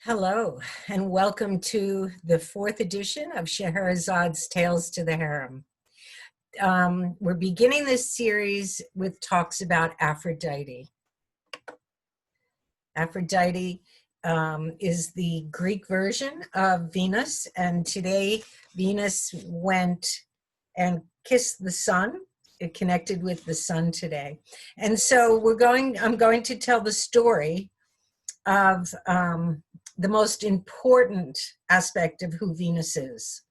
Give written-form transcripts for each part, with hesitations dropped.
Hello, and welcome to the fourth edition of Scheherazade's Tales to the Harem. We're beginning this series with talks about Aphrodite. Aphrodite is the Greek version of Venus, and today Venus went and kissed the sun. It connected with the sun today. And so I'm going to tell the story of the most important aspect of who Venus is.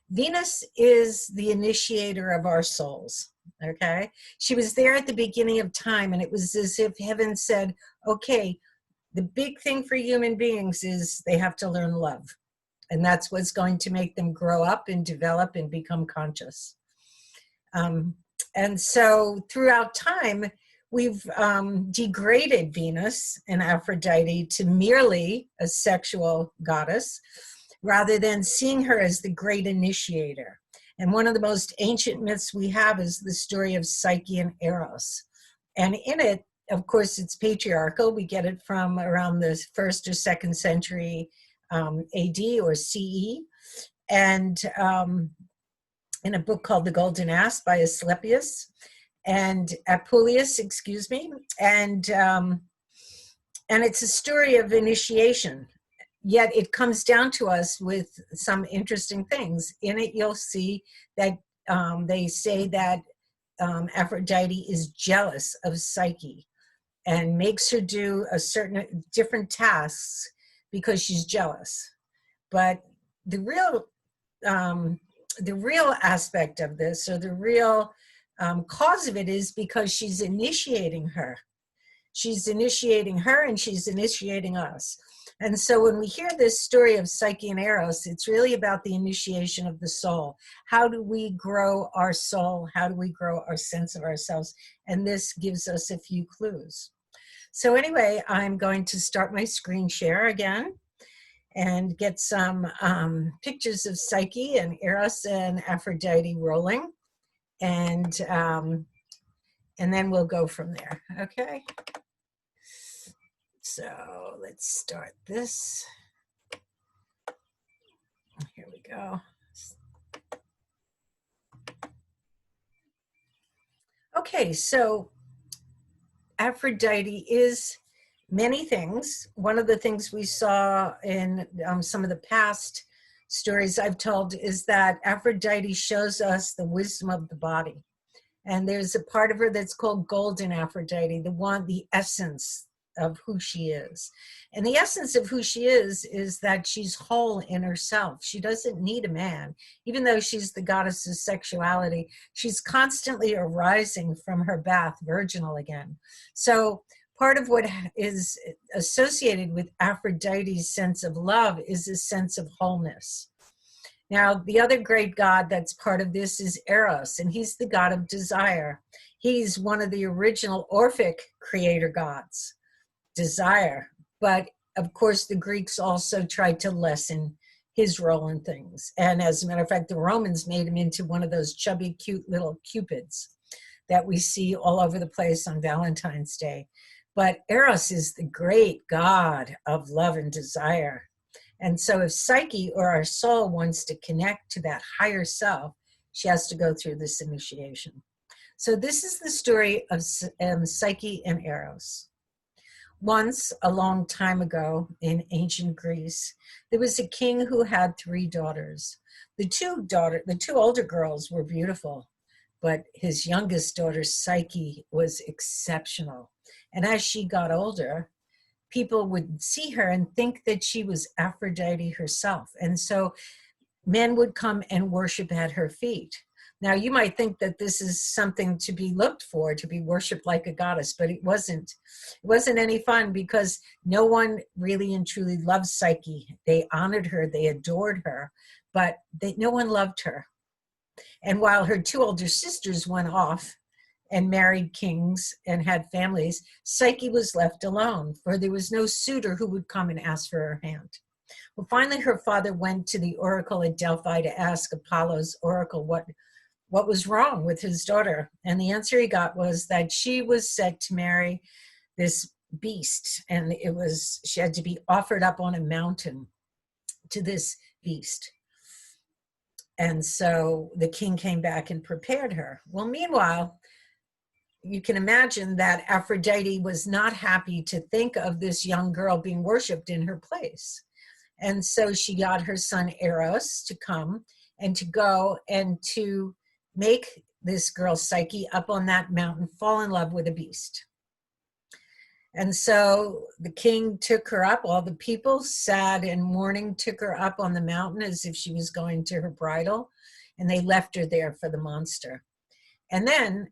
Venus is the initiator of our souls, okay? She was there at the beginning of time, and it was as if heaven said, okay, the big thing for human beings is they have to learn love. And that's what's going to make them grow up and develop and become conscious. And so throughout time, we've degraded Venus and Aphrodite to merely a sexual goddess, rather than seeing her as the great initiator. And one of the most ancient myths we have is the story of Psyche and Eros. And in it, of course, it's patriarchal. We get it from around the 1st or 2nd century AD or CE. And in a book called The Golden Ass by Asclepius. And Apuleius, excuse me, and it's a story of initiation. Yet it comes down to us with some interesting things. In it, you'll see that they say that Aphrodite is jealous of Psyche and makes her do certain different tasks because she's jealous. But the real aspect of this, or the real cause of it, is because she's initiating her. She's initiating her and she's initiating us. And so when we hear this story of Psyche and Eros, it's really about the initiation of the soul. How do we grow our soul? How do we grow our sense of ourselves? And this gives us a few clues. So anyway, I'm going to start my screen share again and get some pictures of Psyche and Eros and Aphrodite rolling. And then we'll go from there, okay? So let's start this. Here we go. Okay, so Aphrodite is many things. One of the things we saw in some of the past stories I've told is that Aphrodite shows us the wisdom of the body. And there's a part of her that's called Golden Aphrodite, the essence of who she is. And the essence of who she is that she's whole in herself. She doesn't need a man. Even though she's the goddess of sexuality, she's constantly arising from her bath, virginal again. So part of what is associated with Aphrodite's sense of love is a sense of wholeness. Now, the other great god that's part of this is Eros, and he's the god of desire. He's one of the original Orphic creator gods, desire. But of course, the Greeks also tried to lessen his role in things. And as a matter of fact, the Romans made him into one of those chubby, cute little cupids that we see all over the place on Valentine's Day. But Eros is the great god of love and desire. And so if Psyche, or our soul, wants to connect to that higher self, she has to go through this initiation. So this is the story of Psyche and Eros. Once, a long time ago in ancient Greece, there was a king who had 3 daughters. The two older girls were beautiful, but his youngest daughter, Psyche, was exceptional. And as she got older, people would see her and think that she was Aphrodite herself. And so men would come and worship at her feet. Now, you might think that this is something to be looked for, to be worshiped like a goddess, but it wasn't. It wasn't any fun, because no one really and truly loved Psyche. They honored her, they adored her, but no one loved her. And while her 2 older sisters went off and married kings and had families, Psyche was left alone, for there was no suitor who would come and ask for her hand. Well, finally, her father went to the oracle at Delphi to ask Apollo's oracle what was wrong with his daughter. And the answer he got was that she was set to marry this beast, and she had to be offered up on a mountain to this beast. And so the king came back and prepared her. Well, meanwhile, you can imagine that Aphrodite was not happy to think of this young girl being worshipped in her place. And so she got her son Eros to come and to go and to make this girl Psyche up on that mountain fall in love with a beast. And so the king took her up. All the people, sad and mourning, took her up on the mountain as if she was going to her bridal, and they left her there for the monster. And then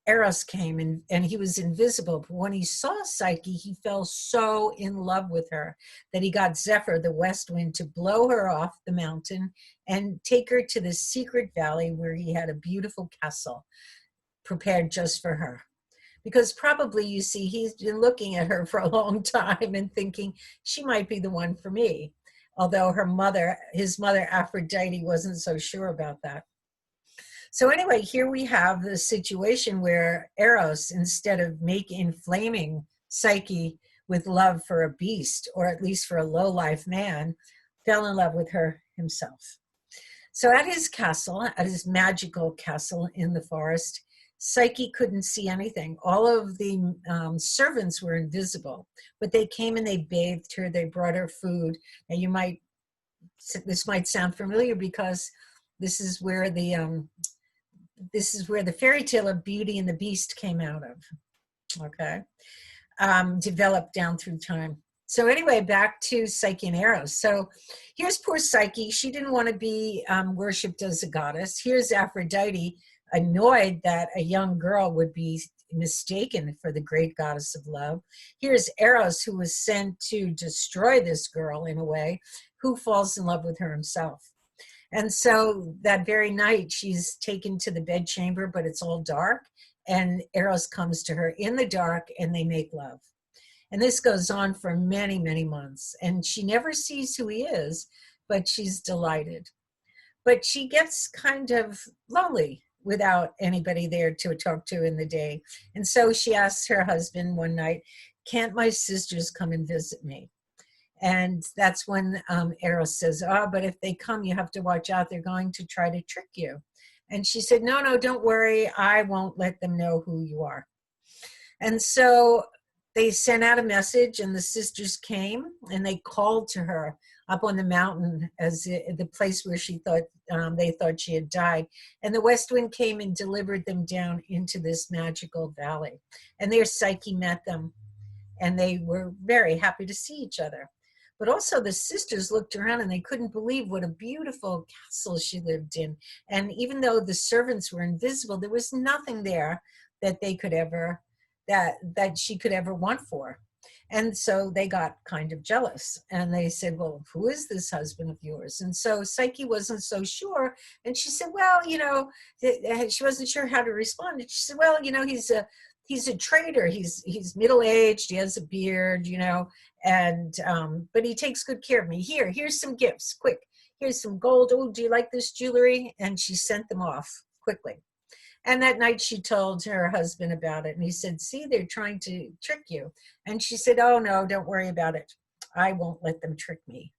Eros came, and he was invisible. But when he saw Psyche, he fell so in love with her that he got Zephyr, the west wind, to blow her off the mountain and take her to the secret valley where he had a beautiful castle prepared just for her. Because probably, you see, he's been looking at her for a long time and thinking she might be the one for me. Although his mother Aphrodite wasn't so sure about that. So anyway, here we have the situation where Eros, instead of inflaming Psyche with love for a beast, or at least for a low-life man, fell in love with her himself. So at his castle, at his magical castle in the forest, Psyche couldn't see anything. All of the servants were invisible, but they came and they bathed her. They brought her food. Now this might sound familiar because this is where the fairy tale of Beauty and the Beast came out of. Okay, developed down through time. So anyway, back to Psyche and Eros. So here's poor Psyche. She didn't want to be worshipped as a goddess. Here's Aphrodite, annoyed that a young girl would be mistaken for the great goddess of love. Here's Eros, who was sent to destroy this girl in a way, who falls in love with her himself. And so that very night, she's taken to the bedchamber, but it's all dark, and Eros comes to her in the dark, and they make love. And this goes on for many, many months, and she never sees who he is, but she's delighted. But she gets kind of lonely without anybody there to talk to in the day. And so she asks her husband one night, "Can't my sisters come and visit me?" And that's when Eros says, but if they come, you have to watch out. They're going to try to trick you. And she said, no, don't worry. I won't let them know who you are. And so they sent out a message, and the sisters came, and they called to her up on the mountain as the place where they thought she had died. And the west wind came and delivered them down into this magical valley. And there Psyche met them, and they were very happy to see each other. But also the sisters looked around and they couldn't believe what a beautiful castle she lived in. And even though the servants were invisible, there was nothing there that they could ever, that she could ever want for. And so they got kind of jealous, and they said, well, who is this husband of yours? And so Psyche wasn't so sure. And she said, well, she wasn't sure how to respond. And she said, well, he's a trader. He's middle-aged. He has a beard, and but he takes good care of me. Here's some gifts, quick. Here's some gold. Oh, do you like this jewelry? And she sent them off quickly. And that night she told her husband about it. And he said, see, they're trying to trick you. And she said, oh, no, don't worry about it. I won't let them trick me.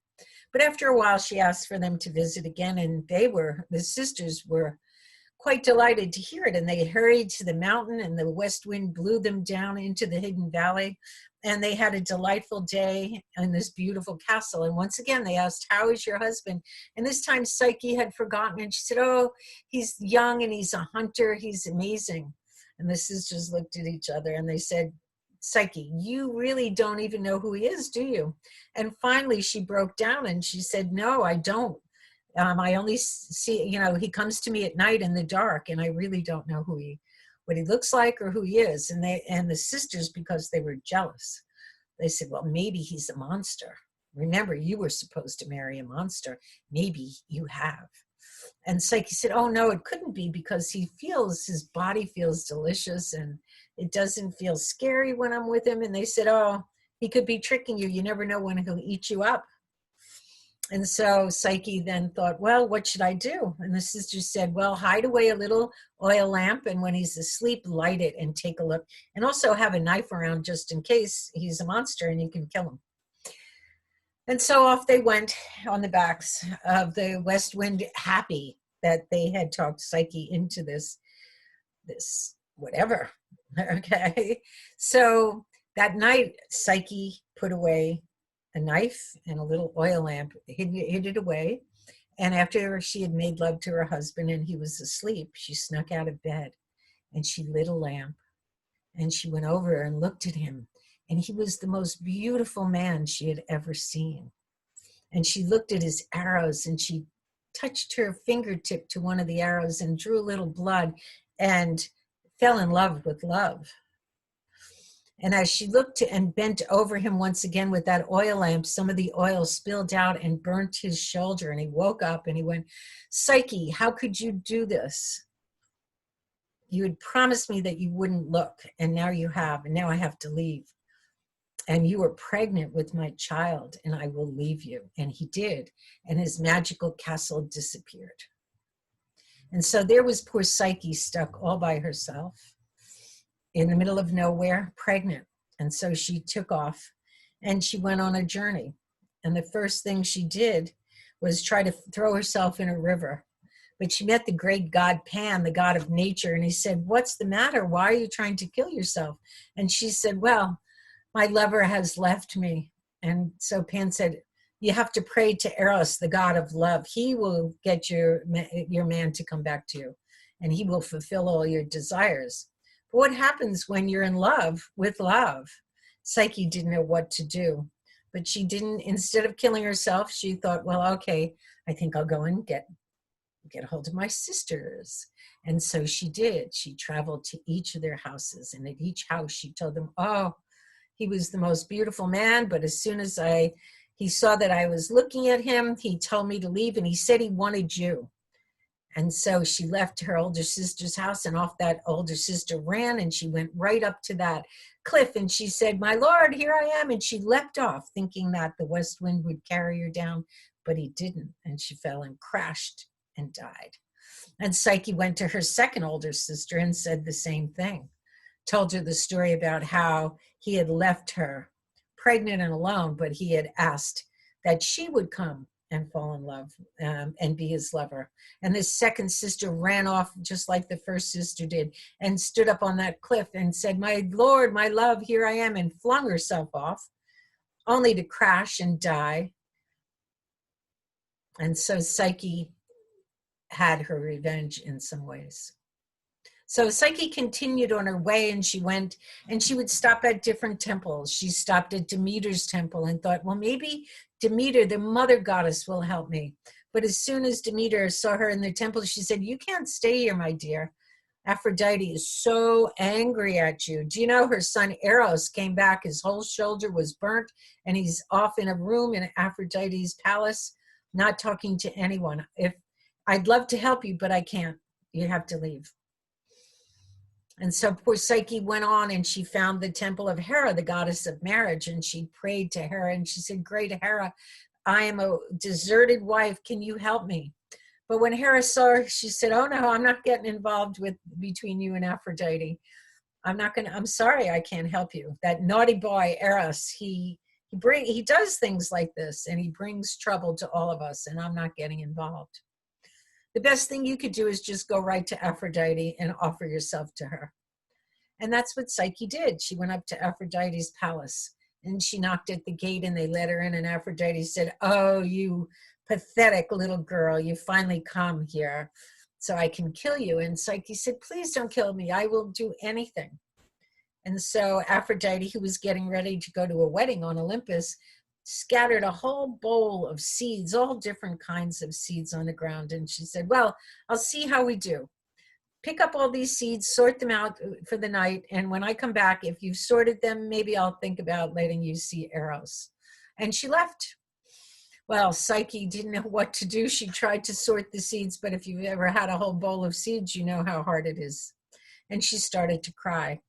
But after a while, she asked for them to visit again. And the sisters were quite delighted to hear it. And they hurried to the mountain, and the west wind blew them down into the hidden valley. And they had a delightful day in this beautiful castle. And once again, they asked, how is your husband? And this time Psyche had forgotten. And she said, oh, he's young and he's a hunter. He's amazing. And the sisters looked at each other and they said, Psyche, you really don't even know who he is, do you? And finally she broke down and she said, no, I don't. I only see, he comes to me at night in the dark, and I really don't know what he looks like or who he is. And the sisters, because they were jealous, they said, well, maybe he's a monster. Remember, you were supposed to marry a monster. Maybe you have. And Psyche said, oh, no, it couldn't be, because his body feels delicious, and it doesn't feel scary when I'm with him. And they said, oh, he could be tricking you. You never know when he'll eat you up. And so Psyche then thought, well, what should I do? And the sister said, well, hide away a little oil lamp, and when he's asleep, light it and take a look. And also have a knife around just in case he's a monster and you can kill him. And so off they went on the backs of the west wind, happy that they had talked Psyche into this whatever. Okay. So that night, Psyche put away a knife and a little oil lamp, hid it away. And after she had made love to her husband and he was asleep, she snuck out of bed and she lit a lamp and she went over and looked at him. And he was the most beautiful man she had ever seen. And she looked at his arrows and she touched her fingertip to one of the arrows and drew a little blood and fell in love with love. And as she looked and bent over him once again with that oil lamp, some of the oil spilled out and burnt his shoulder. And he woke up and he went, Psyche, how could you do this? You had promised me that you wouldn't look, and now you have, and now I have to leave. And you were pregnant with my child, and I will leave you. And he did, and his magical castle disappeared. And so there was poor Psyche stuck all by herself in the middle of nowhere, pregnant. And so she took off and she went on a journey. And the first thing she did was try to throw herself in a river. But she met the great god Pan, the god of nature, and he said, what's the matter? Why are you trying to kill yourself? And she said, well, my lover has left me. And so Pan said, you have to pray to Eros, the god of love. He will get your man to come back to you, and he will fulfill all your desires. But what happens when you're in love with love? Psyche didn't know what to do, but she didn't, instead of killing herself, she thought, well, okay, I think I'll go and get a hold of my sisters. And so she did. She traveled to each of their houses, and at each house she told them, oh, he was the most beautiful man, but as soon as he saw that I was looking at him, he told me to leave, and he said he wanted you. And so she left her older sister's house, and off that older sister ran, and she went right up to that cliff, and she said, my lord, here I am. And she leapt off, thinking that the west wind would carry her down, but he didn't. And she fell and crashed and died. And Psyche went to her second older sister and said the same thing. Told her the story about how he had left her pregnant and alone, but he had asked that she would come and fall in love and be his lover. And this second sister ran off just like the first sister did and stood up on that cliff and said, my lord, my love, here I am, and flung herself off, only to crash and die. And so Psyche had her revenge in some ways. So Psyche continued on her way, and she went and she would stop at different temples. She stopped at Demeter's temple and thought, well, maybe Demeter, the mother goddess, will help me. But as soon as Demeter saw her in the temple, she said, you can't stay here, my dear. Aphrodite is so angry at you. Do you know her son Eros came back, his whole shoulder was burnt, and he's off in a room in Aphrodite's palace, not talking to anyone. I'd love to help you, but I can't. You have to leave. And so poor Psyche went on, and she found the temple of Hera, the goddess of marriage, and she prayed to Hera, and she said, great Hera, I am a deserted wife. Can you help me? But when Hera saw her, she said, oh no, I'm not getting involved between you and Aphrodite. I'm sorry, I can't help you. That naughty boy, Eros, he does things like this, and he brings trouble to all of us, and I'm not getting involved. The best thing you could do is just go right to Aphrodite and offer yourself to her. And that's what Psyche did. She went up to Aphrodite's palace, and she knocked at the gate, and they let her in, and Aphrodite said, oh, you pathetic little girl, you finally come here so I can kill you. And Psyche said, please don't kill me. I will do anything. And so Aphrodite, who was getting ready to go to a wedding on Olympus, scattered a whole bowl of seeds, all different kinds of seeds on the ground. And she said, well, I'll see how we do. Pick up all these seeds, sort them out for the night. And when I come back, if you've sorted them, maybe I'll think about letting you see Eros. And she left. Well, Psyche didn't know what to do. She tried to sort the seeds, but if you've ever had a whole bowl of seeds, you know how hard it is. And she started to cry.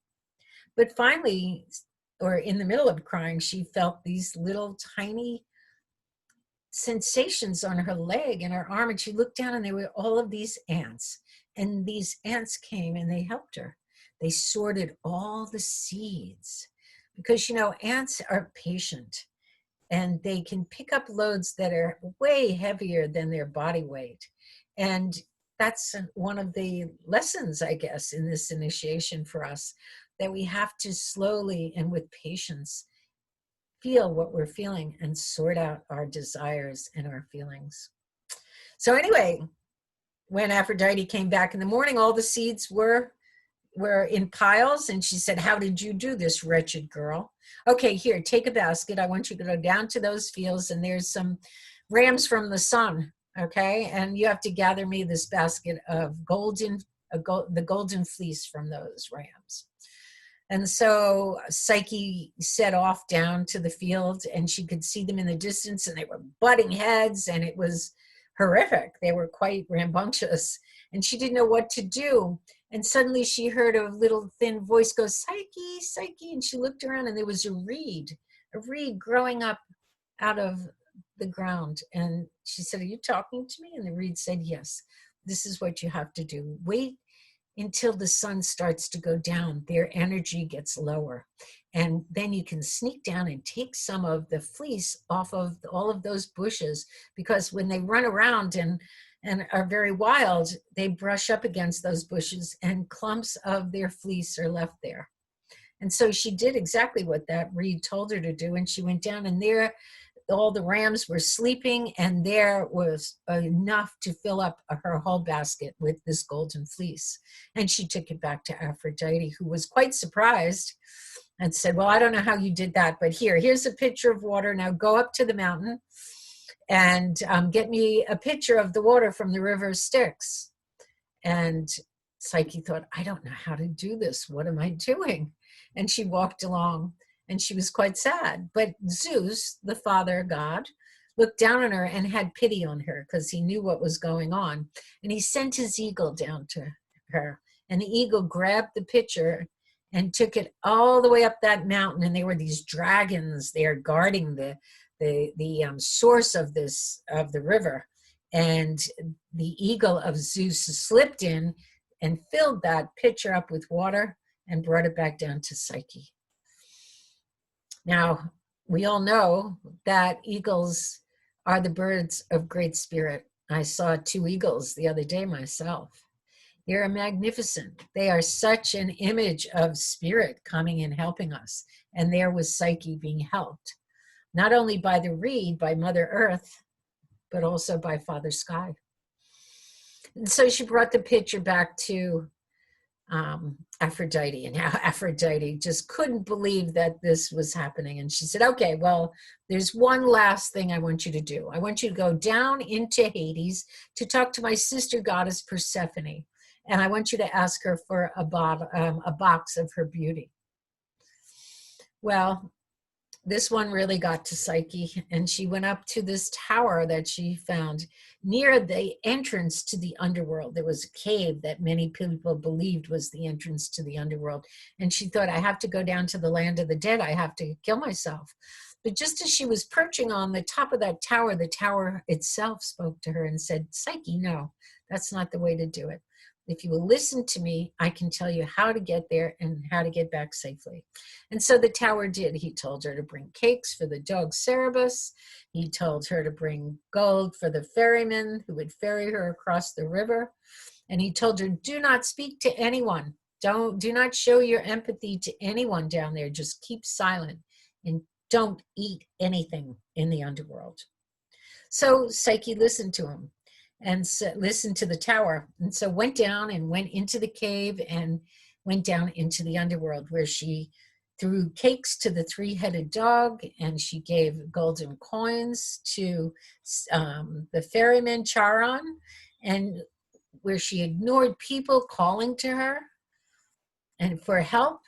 But finally, or in the middle of crying, she felt these little tiny sensations on her leg and her arm, and she looked down and there were all of these ants, and these ants came and they helped her. They sorted all the seeds because, you know, ants are patient and they can pick up loads that are way heavier than their body weight. And that's one of the lessons, I guess, in this initiation for us, that we have to slowly and with patience feel what we're feeling and sort out our desires and our feelings. So anyway, when Aphrodite came back in the morning, all the seeds were in piles, and she said, "How did you do this, wretched girl? Okay, here, take a basket. I want you to go down to those fields, and there's some rams from the sun, okay? And you have to gather me this basket of the golden fleece from those rams." And so Psyche set off down to the field, and she could see them in the distance, and they were butting heads, and it was horrific. They were quite rambunctious, and she didn't know what to do. And suddenly she heard a little thin voice go, "Psyche, Psyche," and she looked around, and there was a reed growing up out of the ground. And she said, "Are you talking to me?" And the reed said, "Yes, this is what you have to do. Wait until the sun starts to go down. Their energy gets lower. And then you can sneak down and take some of the fleece off of all of those bushes, because when they run around and are very wild, they brush up against those bushes and clumps of their fleece are left there." And so she did exactly what that reed told her to do. And she went down, and there all the rams were sleeping, and there was enough to fill up her whole basket with this golden fleece. And she took it back to Aphrodite, who was quite surprised and said, "Well, I don't know how you did that, but here's a pitcher of water. Now go up to the mountain and get me a pitcher of the water from the river Styx." And Psyche thought, "I don't know how to do this. What am I doing?" And she walked along, and she was quite sad. But Zeus, the father god, looked down on her and had pity on her because he knew what was going on. And he sent his eagle down to her. And the eagle grabbed the pitcher and took it all the way up that mountain. And there were these dragons there guarding the source of the river. And the eagle of Zeus slipped in and filled that pitcher up with water and brought it back down to Psyche. Now, we all know that eagles are the birds of great spirit. I saw 2 eagles the other day myself. They're magnificent. They are such an image of spirit coming and helping us. And there was Psyche being helped, not only by the reed, by Mother Earth, but also by Father Sky. And so she brought the pitcher back to Aphrodite, and how Aphrodite just couldn't believe that this was happening. And she said, "Okay, well, there's one last thing I want you to do. I want you to go down into Hades to talk to my sister goddess Persephone, and I want you to ask her for a box of her beauty." Well, this one really got to Psyche, and she went up to this tower that she found near the entrance to the underworld. There was a cave that many people believed was the entrance to the underworld. And she thought, "I have to go down to the land of the dead. I have to kill myself." But just as she was perching on the top of that tower, the tower itself spoke to her and said, "Psyche, no, that's not the way to do it. If you will listen to me, I can tell you how to get there and how to get back safely." And so the tower did. He told her to bring cakes for the dog Cerberus. He told her to bring gold for the ferryman who would ferry her across the river. And he told her, "Do not speak to anyone. Do not show your empathy to anyone down there. Just keep silent and don't eat anything in the underworld." So Psyche listened to him and listened to the tower, and so went down and went into the cave and went down into the underworld, where she threw cakes to the 3-headed dog, and she gave golden coins to the ferryman Charon, and where she ignored people calling to her and for help,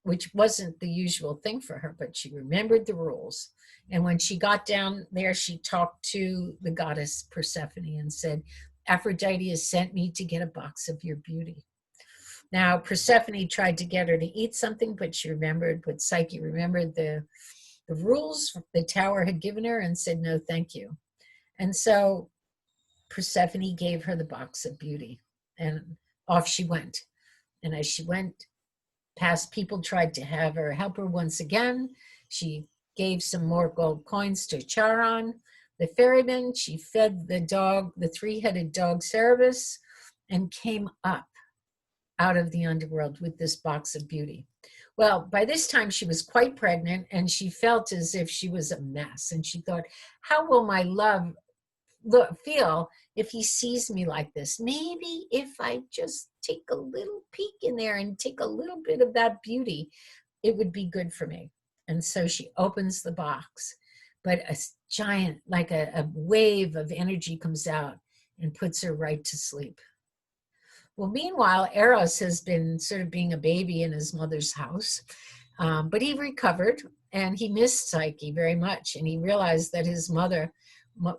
which wasn't the usual thing for her, but she remembered the rules. And when she got down there, she talked to the goddess Persephone and said, "Aphrodite has sent me to get a box of your beauty." Now, Persephone tried to get her to eat something, but Psyche remembered the rules the tower had given her and said, "No, thank you." And so Persephone gave her the box of beauty, and off she went. And as she went past, people tried to have her help her once again. She gave some more gold coins to Charon, the ferryman. She fed the dog, the three-headed dog Cerberus, and came up out of the underworld with this box of beauty. Well, by this time she was quite pregnant, and she felt as if she was a mess. And she thought, how will my love feel if he sees me like this? Maybe if I just take a little peek in there and take a little bit of that beauty, it would be good for me. And so she opens the box, but a giant, like a wave of energy comes out and puts her right to sleep. Well, meanwhile, Eros has been sort of being a baby in his mother's house, but he recovered, and he missed Psyche very much, and he realized that his mother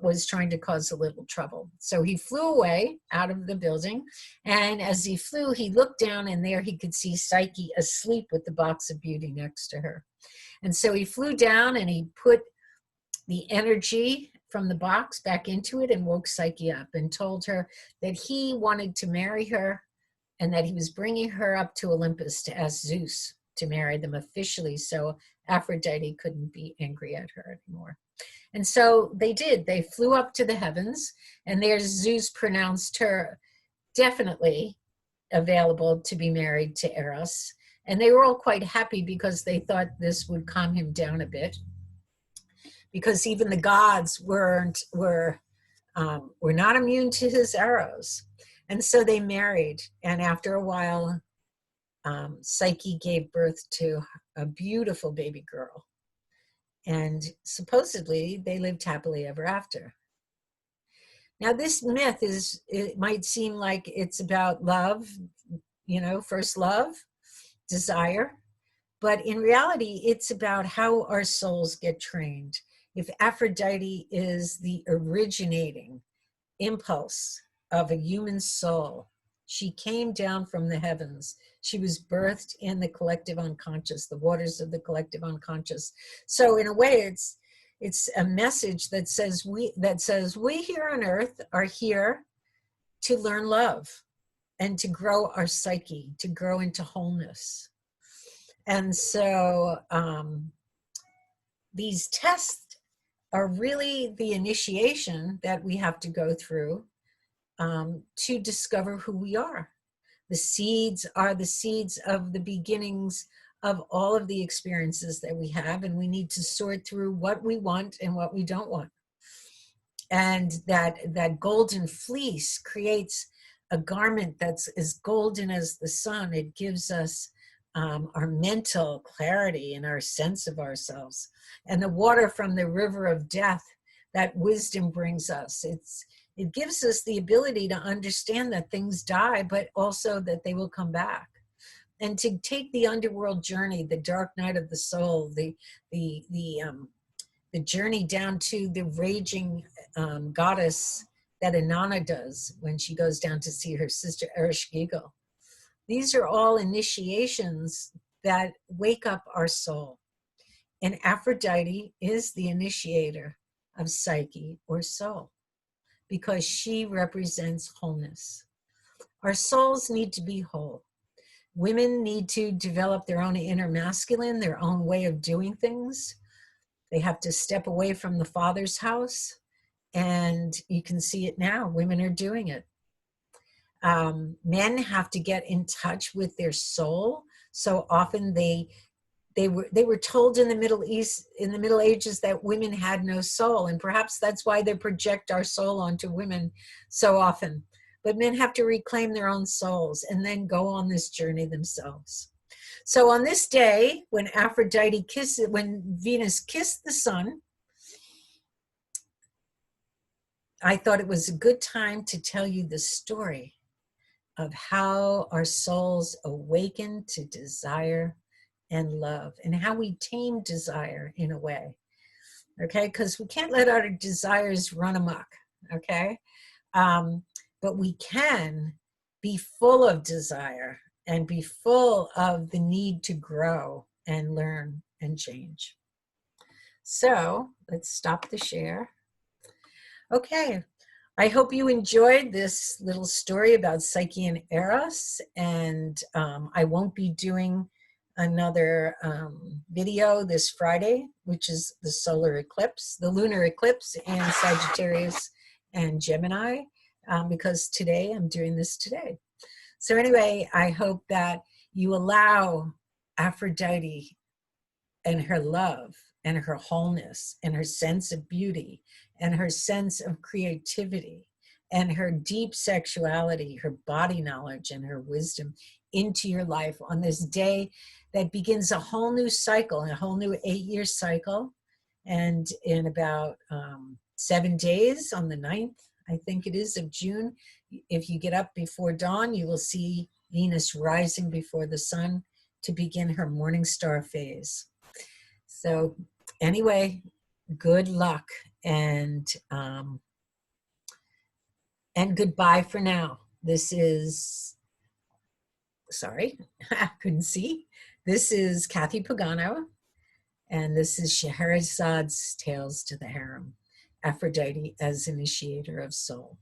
was trying to cause a little trouble. So he flew away out of the building, and as he flew, he looked down, and there he could see Psyche asleep with the box of beauty next to her. And so he flew down, and he put the energy from the box back into it and woke Psyche up and told her that he wanted to marry her, and that he was bringing her up to Olympus to ask Zeus to marry them officially, so Aphrodite couldn't be angry at her anymore. And so they did. They flew up to the heavens, and there Zeus pronounced her definitely available to be married to Eros. And they were all quite happy because they thought this would calm him down a bit, because even the gods were not immune to his arrows. And so they married. And after a while, Psyche gave birth to a beautiful baby girl. And supposedly they lived happily ever after. Now, this myth it might seem like it's about love, first love, desire, but in reality, it's about how our souls get trained. If Aphrodite is the originating impulse of a human soul, she came down from the heavens. She was birthed in the collective unconscious, the waters of the collective unconscious. So in a way, it's a message that says we here on earth are here to learn love and to grow our psyche, to grow into wholeness. And so these tests are really the initiation that we have to go through to discover who we are. The seeds are the seeds of the beginnings of all of the experiences that we have, and we need to sort through what we want and what we don't want. And that golden fleece creates a garment that's as golden as the sun. It gives us our mental clarity and our sense of ourselves. And the water from the river of death that wisdom brings us, it gives us the ability to understand that things die, but also that they will come back. And to take the underworld journey, the dark night of the soul, the journey down to the raging goddess that Inanna does when she goes down to see her sister Ereshkigal. These are all initiations that wake up our soul. And Aphrodite is the initiator of Psyche or soul, because she represents wholeness. Our souls need to be whole. Women need to develop their own inner masculine, their own way of doing things. They have to step away from the father's house, and you can see it now. Women are doing it. Men have to get in touch with their soul. So often they were told in the Middle East, in the Middle Ages, that women had no soul, and perhaps that's why they project our soul onto women so often. But men have to reclaim their own souls and then go on this journey themselves. So on this day, when when Venus kissed the sun, I thought it was a good time to tell you the story of how our souls awaken to desire and love, and how we tame desire in a way, okay? Because we can't let our desires run amok, okay? But we can be full of desire and be full of the need to grow and learn and change. So let's stop the share. Okay. I hope you enjoyed this little story about Psyche and Eros, and I won't be doing another video this Friday, which is the solar eclipse, the lunar eclipse in Sagittarius and Gemini, because today I'm doing this today. So anyway, I hope that you allow Aphrodite and her love and her wholeness and her sense of beauty and her sense of creativity and her deep sexuality, her body knowledge and her wisdom into your life on this day that begins a whole new cycle, a whole new 8-year cycle. And in about 7 days, on the 9th, I think it is, of June, if you get up before dawn, you will see Venus rising before the sun to begin her morning star phase. So anyway, good luck and goodbye for now. This is, sorry, I couldn't see. This is Kathy Pagano, and this is Scheherazade's Tales to the Harem, Aphrodite as Initiator of Soul.